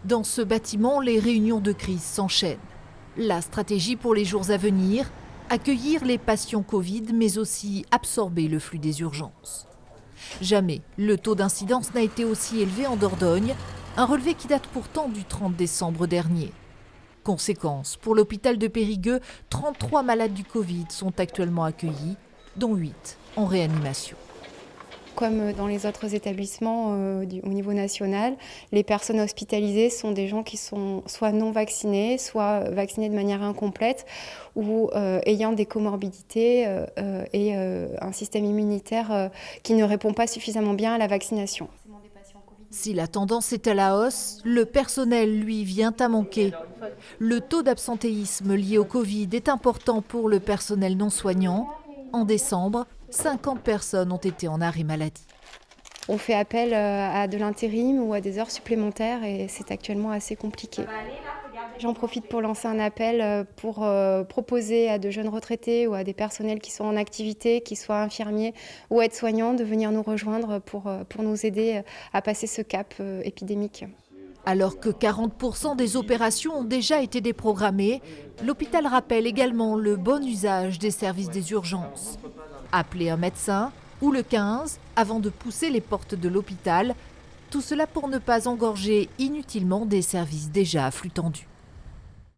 Dans ce bâtiment, les réunions de crise s'enchaînent. La stratégie pour les jours à venir, accueillir les patients Covid, mais aussi absorber le flux des urgences. Jamais le taux d'incidence n'a été aussi élevé en Dordogne, un relevé qui date pourtant du 30 décembre dernier. Conséquence, pour l'hôpital de Périgueux, 33 malades du Covid sont actuellement accueillis, dont 8 en réanimation. Comme dans les autres établissements au niveau national, les personnes hospitalisées sont des gens qui sont soit non vaccinés, soit vaccinés de manière incomplète ou ayant des comorbidités et un système immunitaire qui ne répond pas suffisamment bien à la vaccination. Si la tendance est à la hausse, le personnel, lui, vient à manquer. Le taux d'absentéisme lié au Covid est important pour le personnel non soignant. En décembre, 50 personnes ont été en arrêt maladie. On fait appel à de l'intérim ou à des heures supplémentaires et c'est actuellement assez compliqué. J'en profite pour lancer un appel pour proposer à de jeunes retraités ou à des personnels qui sont en activité, qui soient infirmiers ou aides-soignants, de venir nous rejoindre pour nous aider à passer ce cap épidémique. Alors que 40% des opérations ont déjà été déprogrammées, l'hôpital rappelle également le bon usage des services des urgences. Appeler un médecin ou le 15 avant de pousser les portes de l'hôpital, tout cela pour ne pas engorger inutilement des services déjà à flux tendu.